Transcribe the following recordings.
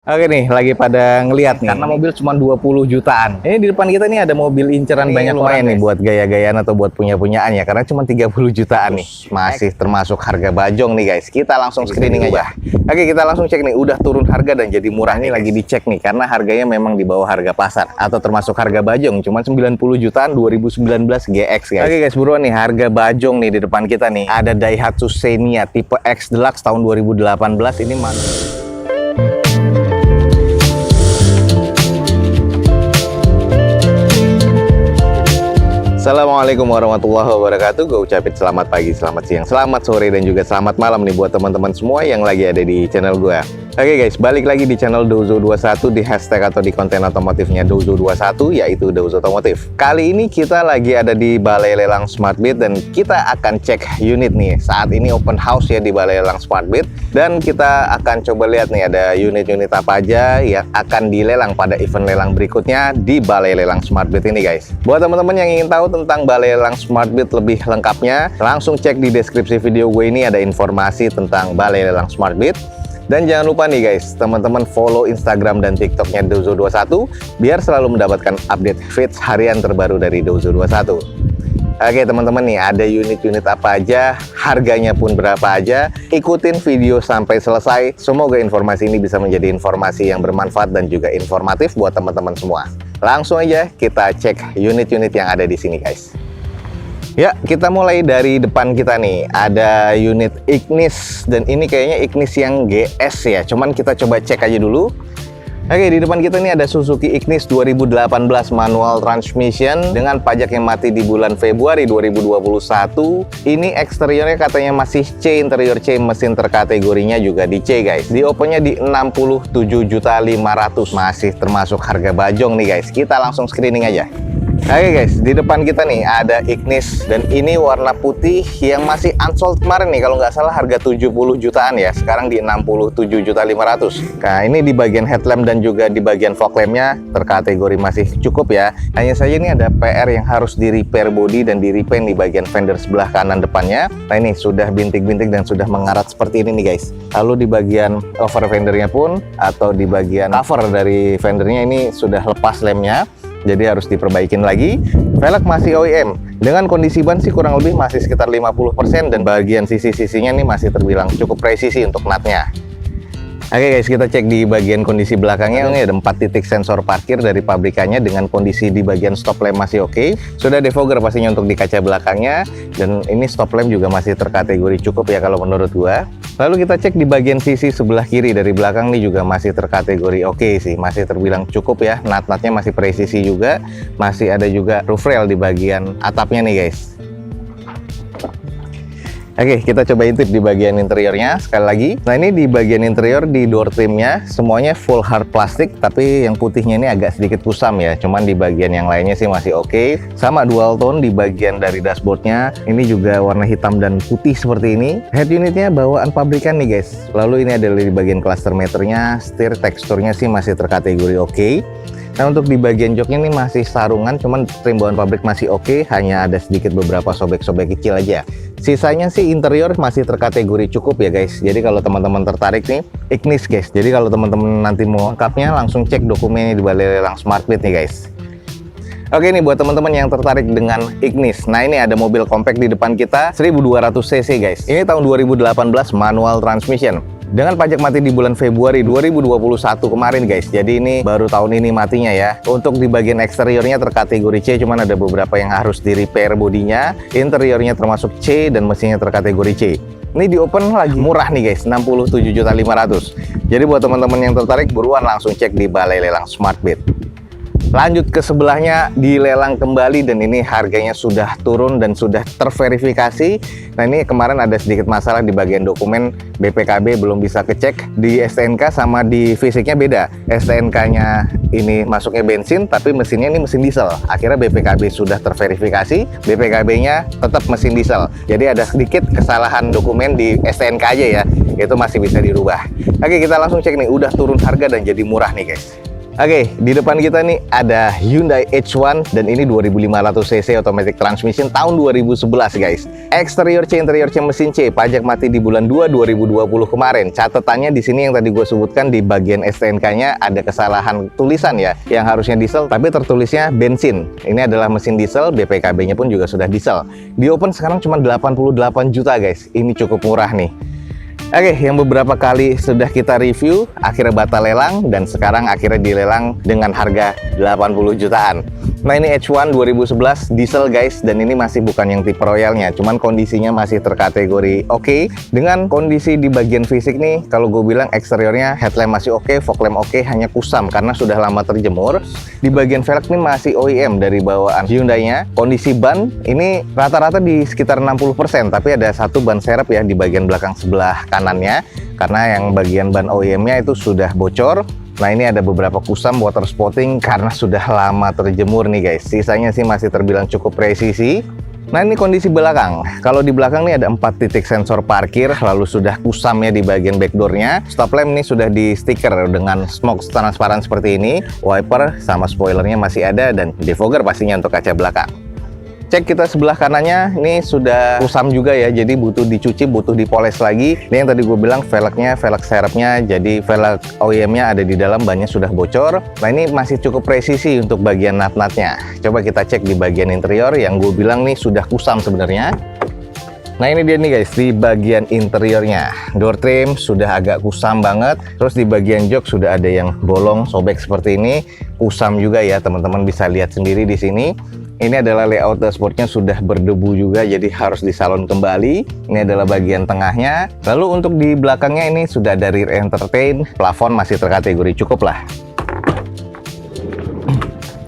Oke nih, lagi pada ngeliat nih. Karena mobil cuma 20 jutaan. Ini di depan kita nih ada mobil inceran banyak lumayan nih buat gaya-gayaan atau buat punya-punyaan ya. Karena cuma 30 jutaan nih. Masih termasuk harga bajong nih guys. Kita langsung screening aja. Oke, kita langsung cek nih. Udah turun harga dan jadi murah nih, lagi dicek nih. Karena harganya memang di bawah harga pasar. Atau termasuk harga bajong. Cuma 90 jutaan 2019 GX guys. Oke guys, buruan nih. Harga bajong nih di depan kita nih. Ada Daihatsu Xenia tipe X Deluxe tahun 2018. Ini mana? Assalamualaikum warahmatullahi wabarakatuh. Gue ucapin selamat pagi, selamat siang, selamat sore, dan juga selamat malam nih buat teman-teman semua yang lagi ada di channel gue. Oke guys, balik lagi di channel Dozo21 di hashtag atau di konten otomotifnya Dozo21, yaitu Dozo Otomotif. Kali ini kita lagi ada di Balai Lelang SmartBeat dan kita akan cek unit nih. Saat ini open house ya di Balai Lelang SmartBeat, dan kita akan coba lihat nih ada unit-unit apa aja yang akan dilelang pada event lelang berikutnya di Balai Lelang SmartBeat ini guys. Buat teman-teman yang ingin tahu tentang Balai Lelang SmartBeat lebih lengkapnya, langsung cek di deskripsi video gue ini ada informasi tentang Balai Lelang SmartBeat. Dan jangan lupa nih guys, teman-teman follow Instagram dan TikToknya Dozo21 biar selalu mendapatkan update feeds harian terbaru dari Dozo21. Oke teman-teman nih, ada unit-unit apa aja, harganya pun berapa aja. Ikutin video sampai selesai. Semoga informasi ini bisa menjadi informasi yang bermanfaat dan juga informatif buat teman-teman semua. Langsung aja kita cek unit-unit yang ada di sini guys. Ya, kita mulai dari depan kita nih. Ada unit Ignis, dan ini kayaknya Ignis yang GS ya. Cuman kita coba cek aja dulu. Oke, di depan kita nih ada Suzuki Ignis 2018 manual transmission dengan pajak yang mati di bulan Februari 2021. Ini eksteriornya katanya masih C, interior C, mesin terkategorinya juga di C guys. Di opennya di 67.500.000, masih termasuk harga bajong nih guys. Kita langsung screening aja. Oke guys, di depan kita nih ada Ignis, dan ini warna putih yang masih unsold kemarin nih, kalau nggak salah harga 70 jutaan ya, sekarang di 67.500.000. Nah ini di bagian headlamp dan juga di bagian fog lampnya terkategori masih cukup ya. Hanya saja ini ada PR yang harus di repair body dan di repaint di bagian fender sebelah kanan depannya. Nah ini sudah bintik-bintik dan sudah mengarat seperti ini nih guys. Lalu di bagian over fendernya pun atau di bagian cover dari fendernya ini sudah lepas lemnya, jadi harus diperbaikin lagi. Velg masih OEM. Dengan kondisi ban sih kurang lebih masih sekitar 50%, dan bagian sisi-sisinya nih masih terbilang cukup presisi untuk nutnya. Oke guys, kita cek di bagian kondisi belakangnya. Ini ada 4 titik sensor parkir dari pabrikannya dengan kondisi di bagian stop lamp masih oke. Sudah defogger pastinya untuk di kaca belakangnya, dan ini stop lamp juga masih terkategori cukup ya kalau menurut gua. Lalu kita cek di bagian sisi sebelah kiri dari belakang nih juga masih terkategori oke sih, masih terbilang cukup ya. Nut-nutnya masih presisi juga, masih ada juga roof rail di bagian atapnya nih guys. Oke, kita coba intip di bagian interiornya sekali lagi. Nah ini di bagian interior di door trimnya semuanya full hard plastik, tapi yang putihnya ini agak sedikit kusam ya. Cuman di bagian yang lainnya sih masih oke. Sama dual tone di bagian dari dashboardnya, ini juga warna hitam dan putih seperti ini. Head unitnya bawaan pabrikan nih guys. Lalu ini ada di bagian cluster meternya, setir teksturnya sih masih terkategori oke. Nah untuk di bagian joknya ini masih sarungan, cuman trim bawaan pabrik masih oke, hanya ada sedikit beberapa sobek-sobek kecil aja. Sisanya sih interior masih terkategori cukup ya guys. Jadi kalau teman-teman tertarik nih, Ignis guys. Jadi kalau teman-teman nanti mau lengkapnya, langsung cek dokumennya di Balai Lelang SmartBeat nih guys. Oke nih buat teman-teman yang tertarik dengan Ignis. Nah ini ada mobil compact di depan kita, 1200 cc guys. Ini tahun 2018 manual transmission. Dengan pajak mati di bulan Februari 2021 kemarin guys. Jadi ini baru tahun ini matinya ya. Untuk di bagian eksteriornya terkategori C, cuman ada beberapa yang harus di repair bodinya. Interiornya termasuk C dan mesinnya terkategori C. Ini di open lagi murah nih guys, 67.500.000. Jadi buat teman-teman yang tertarik, buruan langsung cek di Balai Lelang SmartBeat. Lanjut ke sebelahnya, dilelang kembali, dan ini harganya sudah turun dan sudah terverifikasi. Nah ini kemarin ada sedikit masalah di bagian dokumen, BPKB belum bisa kecek. Di STNK sama di fisiknya beda. STNK-nya ini masuknya bensin, tapi mesinnya ini mesin diesel. Akhirnya BPKB sudah terverifikasi, BPKB-nya tetap mesin diesel. Jadi ada sedikit kesalahan dokumen di STNK aja ya, itu masih bisa dirubah. Oke, kita langsung cek nih, udah turun harga dan jadi murah nih guys. Oke, di depan kita nih ada Hyundai H1 dan ini 2500 cc automatic transmission tahun 2011 guys. Eksterior C, interior C, mesin C, pajak mati di bulan 2 2020 kemarin. Catatannya di sini yang tadi gue sebutkan di bagian STNK-nya ada kesalahan tulisan ya, yang harusnya diesel tapi tertulisnya bensin. Ini adalah mesin diesel, BPKB-nya pun juga sudah diesel. Di open sekarang cuma 88 juta guys. Ini cukup murah nih. Oke, yang beberapa kali sudah kita review, akhirnya batal lelang, dan sekarang akhirnya dilelang dengan harga 80 jutaan. Nah ini H1 2011 diesel guys, dan ini masih bukan yang tipe royalnya, cuman kondisinya masih terkategori oke. Dengan kondisi di bagian fisik nih, kalau gue bilang eksteriornya headlamp masih oke, fog lamp oke, hanya kusam karena sudah lama terjemur. Di bagian velg nih masih OEM dari bawaan Hyundai-nya. Kondisi ban ini rata-rata di sekitar 60%, tapi ada satu ban serep ya di bagian belakang sebelah kanannya, karena yang bagian ban OEM-nya itu sudah bocor. Nah ini ada beberapa kusam water spotting karena sudah lama terjemur nih guys. Sisanya sih masih terbilang cukup presisi. Nah ini kondisi belakang. Kalau di belakang nih ada 4 titik sensor parkir, lalu sudah kusam ya di bagian backdoornya. Stop lamp nih sudah di stiker dengan smoke transparan seperti ini. Wiper sama spoilernya masih ada, dan defogger pastinya untuk kaca belakang. Cek kita sebelah kanannya, ini sudah kusam juga ya, jadi butuh dicuci, butuh dipoles lagi. Ini yang tadi gue bilang velgnya, velg serepnya, jadi velg OEM-nya ada di dalam, bannya sudah bocor. Nah ini masih cukup presisi untuk bagian nut-nutnya. Coba kita cek di bagian interior, yang gue bilang nih sudah kusam sebenarnya. Nah ini dia nih guys, di bagian interiornya. Door trim sudah agak kusam banget. Terus di bagian jok sudah ada yang bolong, sobek seperti ini. Kusam juga ya, teman-teman bisa lihat sendiri di sini. Ini adalah layout dashboardnya sudah berdebu juga, jadi harus disalon kembali. Ini adalah bagian tengahnya. Lalu untuk di belakangnya ini sudah ada rear entertain. Plafon masih terkategori cukup lah.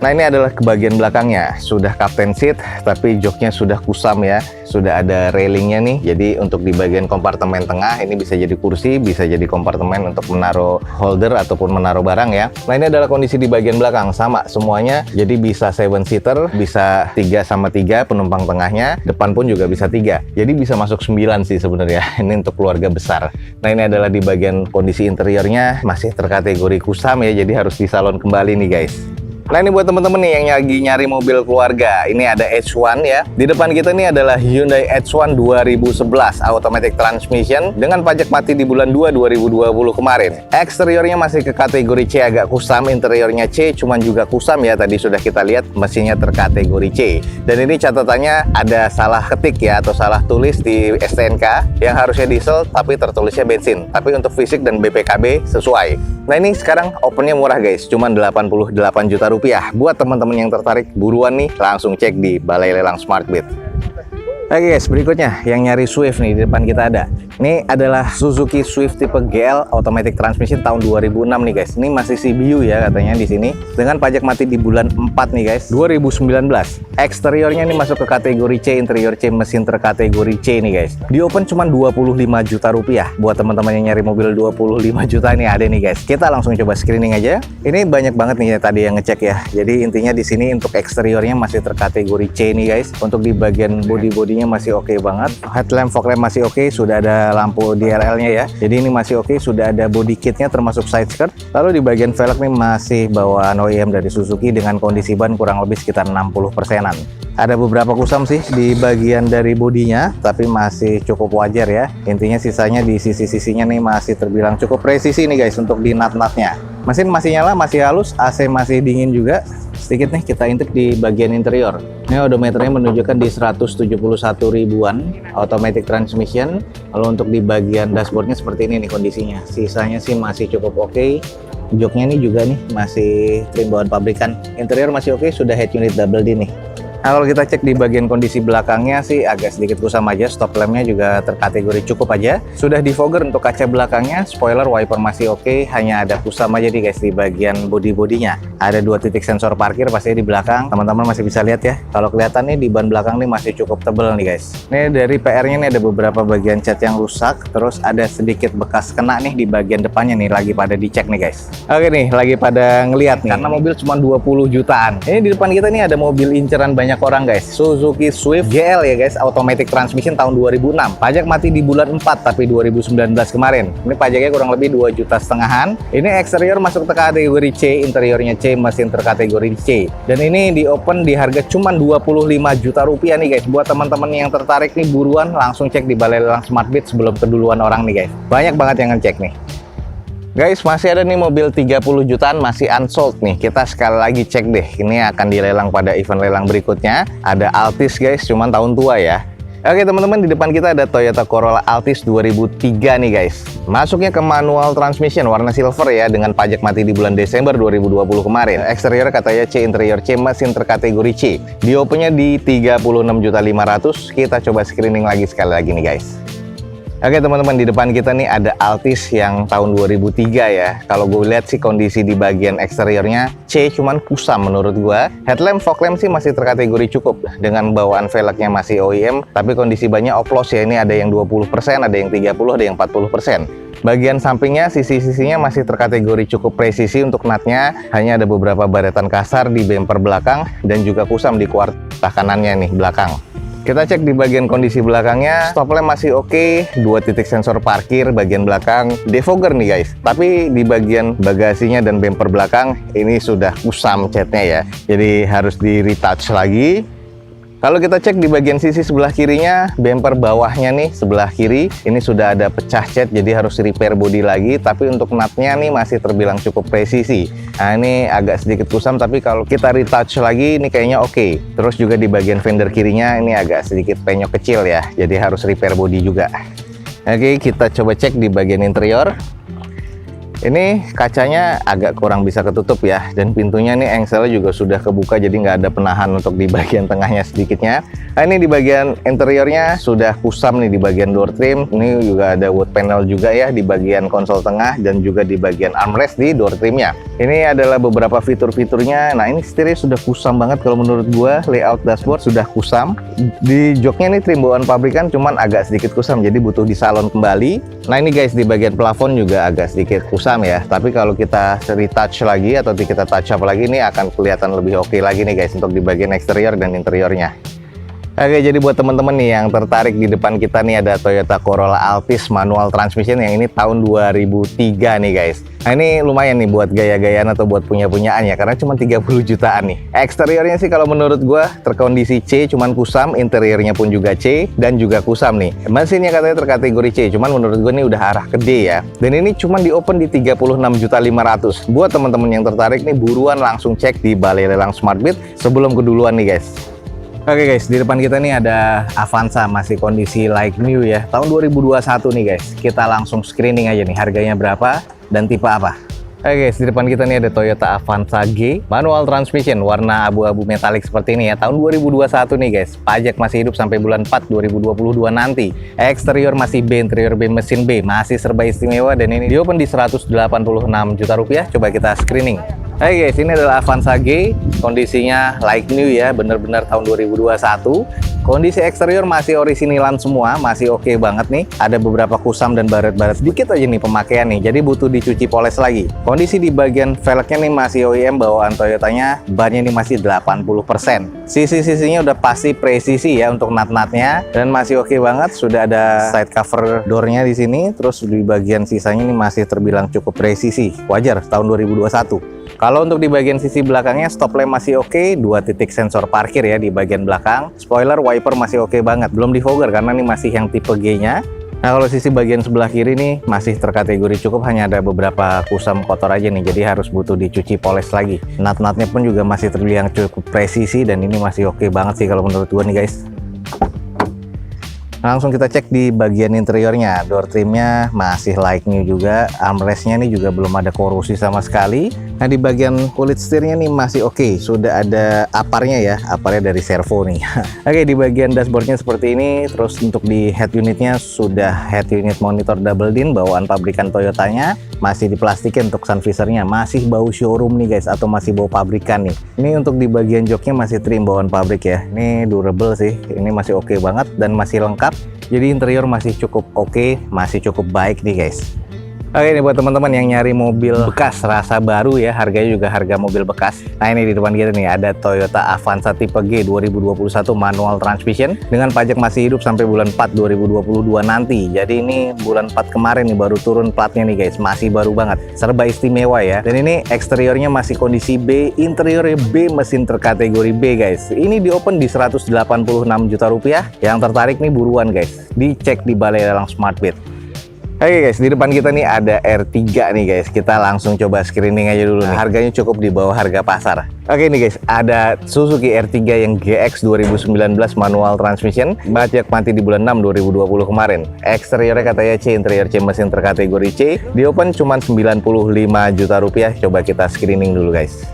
Nah ini adalah ke bagian belakangnya, sudah captain seat tapi joknya sudah kusam ya, sudah ada railingnya nih. Jadi untuk di bagian kompartemen tengah ini bisa jadi kursi, bisa jadi kompartemen untuk menaruh holder ataupun menaruh barang ya. Nah ini adalah kondisi di bagian belakang, sama semuanya, jadi bisa 7-seater, bisa 3-3 penumpang tengahnya, depan pun juga bisa 3, jadi bisa masuk 9 sih sebenarnya. Ini untuk keluarga besar. Nah ini adalah di bagian kondisi interiornya, masih terkategori kusam ya, jadi harus disalon kembali nih guys. Nah ini buat teman-teman nih yang lagi nyari mobil keluarga, ini ada H1 ya. Di depan kita nih adalah Hyundai H1 2011 automatic transmission dengan pajak mati di bulan 2 2020 kemarin. Eksteriornya masih ke kategori C, agak kusam, interiornya C, cuman juga kusam ya, tadi sudah kita lihat mesinnya terkategori C. Dan ini catatannya ada salah ketik ya, atau salah tulis di STNK, yang harusnya diesel tapi tertulisnya bensin. Tapi untuk fisik dan BPKB sesuai. Nah ini sekarang opennya murah guys, cuman 88 juta rupiah. Buat teman-teman yang tertarik, buruan nih langsung cek di Balai Lelang SmartBit. Oke guys, berikutnya yang nyari Swift nih, di depan kita ada. Ini adalah Suzuki Swift tipe GL automatic transmission tahun 2006 nih guys. Ini masih CBU ya katanya di sini, dengan pajak mati di bulan 4 nih guys, 2019. Eksteriornya ini masuk ke kategori C, interior C, mesin terkategori C nih guys. Di open cuma 25 juta rupiah. Buat teman-teman yang nyari mobil 25 juta nih ada nih guys. Kita langsung coba screening aja. Ini banyak banget nih ya, tadi yang ngecek ya. Jadi intinya di sini untuk eksteriornya masih terkategori C nih guys. Untuk di bagian body-bodinya masih oke banget. Headlamp, fog lamp masih oke, sudah ada lampu DRL-nya ya. Jadi ini masih oke, sudah ada body kitnya termasuk side skirt. Lalu di bagian velg nih masih bawaan OEM dari Suzuki dengan kondisi ban kurang lebih sekitar 60%-an. Ada beberapa kusam sih di bagian dari bodinya, tapi masih cukup wajar ya. Intinya sisanya di sisi-sisinya nih masih terbilang cukup presisi nih guys untuk di nut-nutnya. Mesin masih nyala, masih halus, AC masih dingin juga. Sedikit nih kita intip di bagian interior. Ini odometernya menunjukkan di 171 ribuan, automatic transmission. Lalu untuk di bagian dashboardnya seperti ini nih kondisinya. Sisanya sih masih cukup oke. Joknya nih juga nih masih trim bawaan pabrikan. Interior masih oke, sudah head unit double D nih. Nah, kalau kita cek di bagian kondisi belakangnya sih agak sedikit kusam aja, stop lampnya juga terkategori cukup aja. Sudah defogger untuk kaca belakangnya, spoiler, wiper masih oke, hanya ada kusam aja nih guys di bagian body-bodinya. Ada 2 titik sensor parkir pastinya di belakang, teman-teman masih bisa lihat ya. Kalau kelihatan nih di ban belakang nih masih cukup tebel nih guys. Ini dari PR-nya nih ada beberapa bagian cat yang rusak, terus ada sedikit bekas kena nih di bagian depannya nih, lagi pada dicek nih guys. Oke nih, lagi pada ngeliat nih, karena mobil cuma 20 jutaan. Ini di depan kita nih ada mobil inceran banyak banyak orang guys. Suzuki Swift GL ya guys, automatic transmission tahun 2006. Pajak mati di bulan 4 tapi 2019 kemarin. Ini pajaknya kurang lebih 2,5 jutaan. Ini eksterior masuk ke kategori C, interiornya C, mesin terkategori C. Dan ini di open di harga cuma 25 juta rupiah nih guys. Buat teman-teman yang tertarik nih, buruan langsung cek di Balai Lelang Smartbit sebelum keduluan orang nih guys. Banyak banget yang ngecek nih. Guys, masih ada nih mobil 30 jutaan masih unsold nih. Kita sekali lagi cek deh. Ini akan dilelang pada event lelang berikutnya. Ada Altis guys, cuman tahun tua ya. Oke teman-teman, di depan kita ada Toyota Corolla Altis 2003 nih guys. Masuknya ke manual transmission warna silver ya, dengan pajak mati di bulan Desember 2020 kemarin. Eksterior katanya C, interior C, mesin terkategori C. Di opennya di 36.500.000. Kita coba screening lagi sekali lagi nih guys. Oke teman-teman, di depan kita nih ada Altis yang tahun 2003 ya. Kalau gue lihat sih kondisi di bagian eksteriornya C, cuman kusam menurut gue. Headlamp, fog lamp sih masih terkategori cukup dengan bawaan velgnya masih OEM, tapi kondisi banyak oplos ya. Ini ada yang 20%, ada yang 30%, ada yang 40%. Bagian sampingnya, sisi-sisinya masih terkategori cukup presisi untuk natnya. Hanya ada beberapa baretan kasar di bumper belakang dan juga kusam di kuartal kanannya nih belakang. Kita cek di bagian kondisi belakangnya, stop lamp masih oke, 2 titik sensor parkir bagian belakang, defogger nih guys. Tapi di bagian bagasinya dan bumper belakang ini sudah kusam catnya ya, jadi harus di retouch lagi. Kalau kita cek di bagian sisi sebelah kirinya, bumper bawahnya nih sebelah kiri ini sudah ada pecah cat, jadi harus repair body lagi. Tapi untuk natnya nih masih terbilang cukup presisi. Nah ini agak sedikit kusam, tapi kalau kita retouch lagi ini kayaknya oke. Terus juga di bagian fender kirinya ini agak sedikit penyok kecil ya, jadi harus repair body juga. Oke, kita coba cek di bagian interior. Ini kacanya agak kurang bisa ketutup ya, dan pintunya nih engselnya juga sudah kebuka, jadi nggak ada penahan untuk di bagian tengahnya sedikitnya. Nah, ini di bagian interiornya sudah kusam nih di bagian door trim. Ini juga ada wood panel juga ya di bagian konsol tengah dan juga di bagian armrest di door trimnya. Ini adalah beberapa fitur-fiturnya. Nah ini setirnya sudah kusam banget kalau menurut gua. Layout dashboard sudah kusam. Di joknya nih trim bawaan pabrikan, cuman agak sedikit kusam, jadi butuh disalon kembali. Nah ini guys, di bagian plafon juga agak sedikit kusam ya, tapi kalau kita retouch lagi atau kita touch up lagi ini akan kelihatan lebih oke lagi nih guys untuk di bagian eksterior dan interiornya. Oke, jadi buat teman-teman nih yang tertarik, di depan kita nih ada Toyota Corolla Altis manual transmission yang ini tahun 2003 nih guys. Nah ini lumayan nih buat gaya-gayaan atau buat punya-punyaan ya, karena cuma 30 jutaan nih. Eksteriornya sih kalau menurut gua terkondisi C, cuman kusam. Interiornya pun juga C dan juga kusam nih. Mesinnya katanya terkategori C, cuman menurut gua nih udah arah ke D ya. Dan ini cuman di open di 36.500.000. Buat teman-teman yang tertarik nih, buruan langsung cek di Balai Lelang Smartbit sebelum keduluan nih guys. Oke guys, di depan kita nih ada Avanza masih kondisi like new ya, tahun 2021 nih guys. Kita langsung screening aja nih, harganya berapa dan tipe apa. Oke guys, di depan kita nih ada Toyota Avanza G manual transmission warna abu-abu metalik seperti ini ya, tahun 2021 nih guys. Pajak masih hidup sampai bulan 4 2022 nanti. Eksterior masih B, interior B, mesin B, masih serba istimewa, dan ini di open di 186 juta rupiah. Coba kita screening. Hai guys, ini adalah Avanza G, kondisinya like new ya, bener-bener tahun 2021. Kondisi eksterior masih orisinilan semua, masih oke banget nih. Ada beberapa kusam dan baret-baret sedikit aja nih pemakaian nih, jadi butuh dicuci poles lagi. Kondisi di bagian velgnya nih masih OEM bawaan Toyotanya, bannya nih masih 80%. Sisi-sisinya udah pasti presisi ya untuk nat-natnya, dan masih oke banget. Sudah ada side cover doornya di sini, terus di bagian sisanya ini masih terbilang cukup presisi. Wajar tahun 2021. Kalau untuk di bagian sisi belakangnya, stop lamp masih oke, 2 titik sensor parkir ya di bagian belakang. Spoiler, wiper masih oke banget, belum defogger karena ini masih yang tipe G-nya. Nah kalau sisi bagian sebelah kiri nih masih terkategori cukup, hanya ada beberapa kusam kotor aja nih, jadi harus butuh dicuci poles lagi. Nat-natnya pun juga masih terbilang cukup presisi, dan ini masih oke banget sih kalau menurut gua nih guys. Langsung kita cek di bagian interiornya. Door trimnya masih like new juga. Armrestnya nih juga belum ada korosi sama sekali. Nah di bagian kulit setirnya nih masih oke. Sudah ada aparnya ya, aparnya dari servo nih. Oke, di bagian dashboardnya seperti ini. Terus untuk di head unitnya sudah head unit monitor double din bawaan pabrikan Toyotanya. Masih diplastikin untuk sun visornya. Masih bau showroom nih guys, atau masih bau pabrikan nih. Ini untuk di bagian joknya masih trim bawaan pabrik ya. Ini durable sih. Ini masih oke banget dan masih lengkap. Jadi interior masih cukup oke, masih cukup baik nih guys. Oke, ini buat teman-teman yang nyari mobil bekas rasa baru ya, harganya juga harga mobil bekas. Nah, ini di depan kita nih ada Toyota Avanza tipe G 2021 manual transmission dengan pajak masih hidup sampai bulan 4 2022 nanti. Jadi ini bulan 4 kemarin nih baru turun platnya nih guys, masih baru banget. Serba istimewa ya. Dan ini eksteriornya masih kondisi B, interiornya B, mesin terkategori B guys. Ini di open di 186 juta rupiah. Yang tertarik nih buruan guys, dicek di Balai Lelang Smartbid. Oke guys, di depan kita nih ada R3 nih guys. Kita langsung coba screening aja dulu nih. Harganya cukup di bawah harga pasar. Oke nih guys, ada Suzuki R3 yang GX 2019 manual transmission. Pajak mati di bulan 6 2020 kemarin. Eksteriornya katanya C, interior C, mesin terkategori C. Di open cuma 95 juta rupiah. Coba kita screening dulu guys.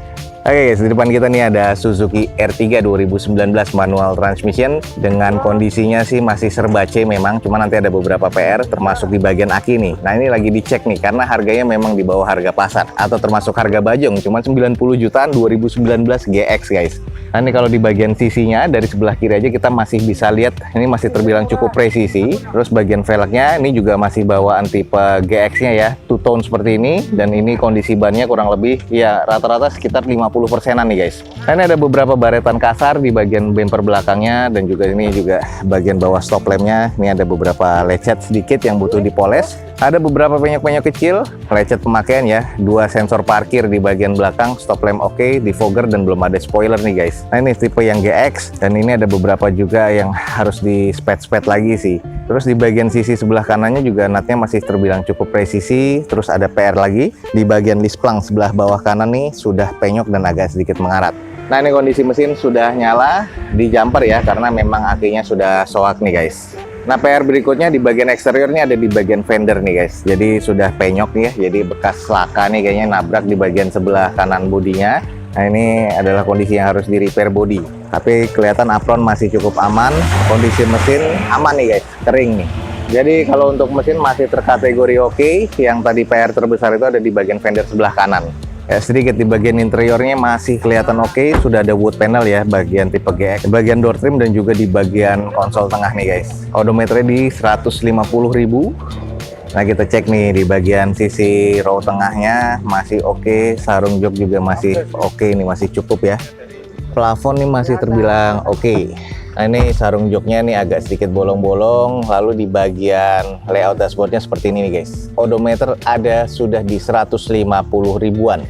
Oke guys, di depan kita nih ada Suzuki R3 2019 manual transmission dengan kondisinya sih masih serba C memang, cuma nanti ada beberapa PR termasuk di bagian aki nih. Nah, ini lagi dicek nih karena harganya memang di bawah harga pasar atau termasuk harga bajong, cuma 90 jutaan 2019 GX guys. Nah, ini kalau di bagian sisinya dari sebelah kiri aja kita masih bisa lihat ini masih terbilang cukup presisi. Terus bagian velgnya ini juga masih bawaan tipe GX-nya ya, two tone seperti ini, dan ini kondisi bannya kurang lebih ya rata-rata sekitar 50%-an nih guys. Nah, ini ada beberapa baretan kasar di bagian bumper belakangnya dan juga ini juga bagian bawah stop lampnya. Ini ada beberapa lecet sedikit yang butuh dipoles. Ada beberapa penyok-penyok kecil, lecet pemakaian ya. 2 sensor parkir di bagian belakang, stop lamp oke, defogger dan belum ada spoiler nih guys. Nah, ini tipe yang GX dan ini ada beberapa juga yang harus di spet-spet lagi sih. Terus di bagian sisi sebelah kanannya juga natnya masih terbilang cukup presisi. Terus ada PR lagi di bagian lisplang sebelah bawah kanan nih sudah penyok dan agak sedikit mengarat. Nah, ini kondisi mesin sudah nyala di jumper ya karena memang akinya sudah soak nih guys. Nah, PR berikutnya di bagian eksteriornya ada di bagian fender nih guys. Jadi sudah penyok nih ya, jadi bekas laka nih kayaknya nabrak di bagian sebelah kanan bodinya. Nah, ini adalah kondisi yang harus di repair body. Tapi kelihatan apron masih cukup aman, kondisi mesin aman nih guys, kering nih. Jadi kalau untuk mesin masih terkategori oke. Yang tadi PR terbesar itu ada di bagian fender sebelah kanan. Ya, sedikit di bagian interiornya masih kelihatan oke. Sudah ada wood panel ya bagian tipe GX, bagian door trim dan juga di bagian konsol tengah nih guys. Odometernya di 150.000. Nah, kita cek nih di bagian sisi row tengahnya masih oke. Sarung jok juga masih oke nih, masih cukup ya. Plafon nih masih terbilang oke. Nah, ini sarung joknya nih agak sedikit bolong-bolong. Lalu di bagian layout dashboardnya seperti ini nih guys. Odometer ada sudah di 150 ribuan.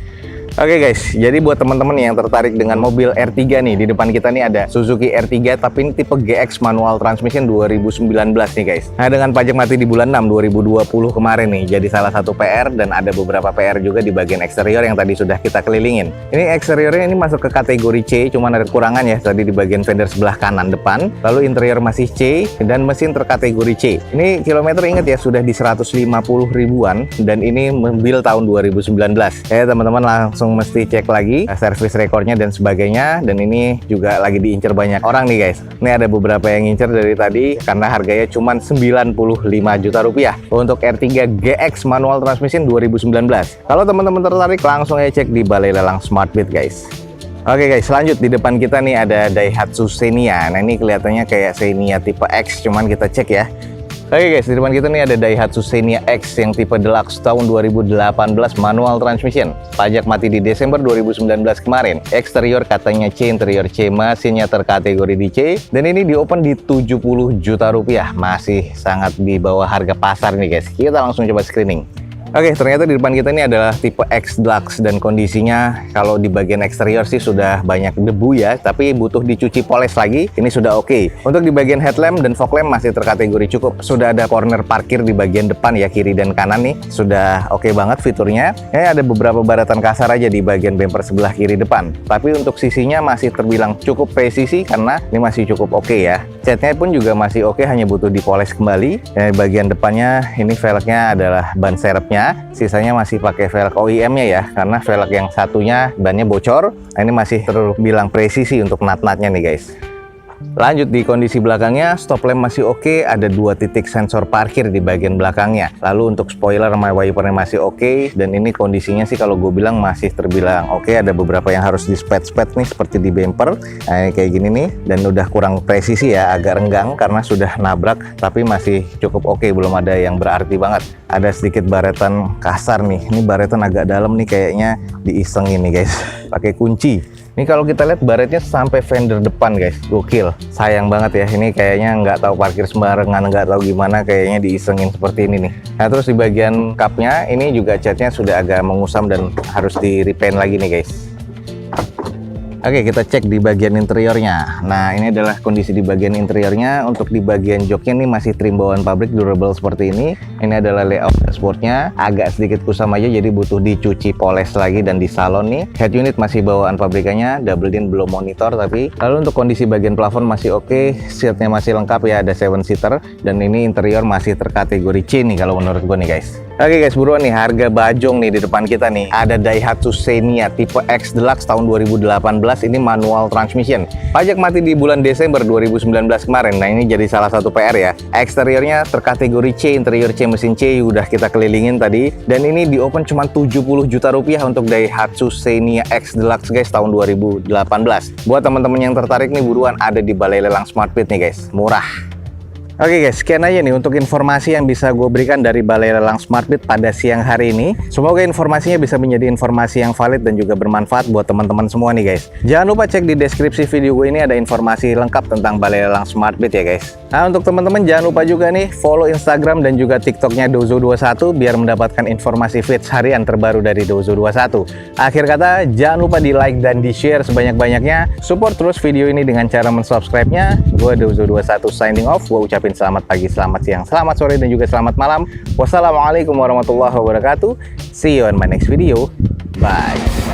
Oke guys, jadi buat teman-teman yang tertarik dengan mobil R3 nih, di depan kita nih ada Suzuki R3 tapi ini tipe GX manual transmission 2019 nih guys. Nah, dengan pajak mati di bulan 6 2020 kemarin nih, jadi salah satu PR dan ada beberapa PR juga di bagian eksterior yang tadi sudah kita kelilingin. Ini eksteriornya ini masuk ke kategori C, cuman ada kekurangan ya tadi di bagian fender sebelah kanan depan. Lalu interior masih C dan mesin terkategori C. Ini kilometer ingat ya sudah di 150 ribuan dan ini mobil tahun 2019. Ya teman-teman langsung mesti cek lagi service recordnya dan sebagainya, dan ini juga lagi diincar banyak orang nih guys. Ini ada beberapa yang ngincer dari tadi karena harganya cuma 95 juta rupiah untuk R3 GX manual transmission 2019. Kalau teman-teman tertarik langsung aja cek di Balai Lelang Smartbid guys. Oke guys, lanjut di depan kita nih ada Daihatsu Xenia. Nah, ini kelihatannya kayak Xenia tipe X, cuman kita cek ya. Oke guys, di depan kita nih ada Daihatsu Xenia X yang tipe Deluxe tahun 2018 manual transmission. Pajak mati di Desember 2019 kemarin. Eksterior katanya C, interior C, mesinnya terkategori di C. Dan ini di open di 70 juta rupiah. Masih sangat di bawah harga pasar nih guys. Kita langsung coba screening. Oke, ternyata di depan kita ini adalah tipe X Deluxe dan kondisinya kalau di bagian eksterior sih sudah banyak debu ya, tapi butuh dicuci poles lagi. Ini sudah oke. Untuk di bagian headlamp dan fog lamp masih terkategori cukup. Sudah ada corner parkir di bagian depan ya, kiri dan kanan nih. Sudah oke banget fiturnya. Ada beberapa baratan kasar aja di bagian bumper sebelah kiri depan. Tapi untuk sisinya masih terbilang cukup presisi karena ini masih cukup oke ya. Catnya pun juga masih oke, hanya butuh dipoles kembali. Bagian depannya ini velgnya adalah ban serepnya. Sisanya masih pakai velg OEM-nya ya, karena velg yang satunya bannya bocor. Nah, ini masih terbilang presisi untuk nut-nutnya nih guys. Lanjut di kondisi belakangnya, stop lamp masih oke, ada 2 titik sensor parkir di bagian belakangnya. Lalu untuk spoiler sama wipernya masih oke, dan ini kondisinya sih kalau gue bilang masih terbilang oke. Ada beberapa yang harus di spet-spet nih seperti di bumper, nah, kayak gini nih, dan udah kurang presisi ya, agak renggang karena sudah nabrak, tapi masih cukup oke, belum ada yang berarti banget. Ada sedikit baretan kasar nih, ini baretan agak dalam nih, kayaknya diisengin nih guys, pakai kunci. Ini kalau kita lihat baretnya sampai fender depan guys, gokil. Sayang banget ya, ini kayaknya nggak tahu parkir sembarangan, nggak tahu gimana, kayaknya diisengin seperti ini nih. Nah terus di bagian cupnya, ini juga catnya sudah agak mengusam dan harus di repaint lagi nih guys. Oke, kita cek di bagian interiornya. Nah, ini adalah kondisi di bagian interiornya. Untuk di bagian joknya ini masih trim bawaan pabrik durable seperti ini. Ini adalah layout dashboardnya, agak sedikit kusam aja, jadi butuh dicuci poles lagi dan di salon nih. Head unit masih bawaan pabrikannya, double din belum monitor tapi. Lalu untuk kondisi bagian plafon masih oke, seatnya masih lengkap ya, ada 7-seater, dan ini interior masih terkategori C nih kalau menurut gue nih guys. Oke guys, buruan nih harga bajong nih di depan kita nih. Ada Daihatsu Xenia tipe X Deluxe tahun 2018, ini manual transmission. Pajak mati di bulan Desember 2019 kemarin. Nah ini jadi salah satu PR ya. Eksteriornya terkategori C, interior C, mesin C udah kita kelilingin tadi. Dan ini di open cuma 70 juta rupiah untuk Daihatsu Xenia X Deluxe guys tahun 2018. Buat teman-teman yang tertarik nih, buruan ada di Balai Lelang Smartbit nih guys, murah. Oke guys, sekian aja nih untuk informasi yang bisa gue berikan dari Balai Lelang Smartbit pada siang hari ini. Semoga informasinya bisa menjadi informasi yang valid dan juga bermanfaat buat teman-teman semua nih guys. Jangan lupa cek di deskripsi video gue ini, ada informasi lengkap tentang Balai Lelang Smartbit ya guys. Nah untuk teman-teman jangan lupa juga nih follow Instagram dan juga TikToknya Dozo21 biar mendapatkan informasi feeds harian terbaru dari Dozo21. Akhir kata, jangan lupa di like dan di share sebanyak-banyaknya. Support terus video ini dengan cara mensubscribe-nya. Gue Dozo21 signing off. Gue ucapin selamat pagi, selamat siang, selamat sore, dan juga selamat malam. Wassalamualaikum warahmatullahi wabarakatuh. See you on my next video. Bye.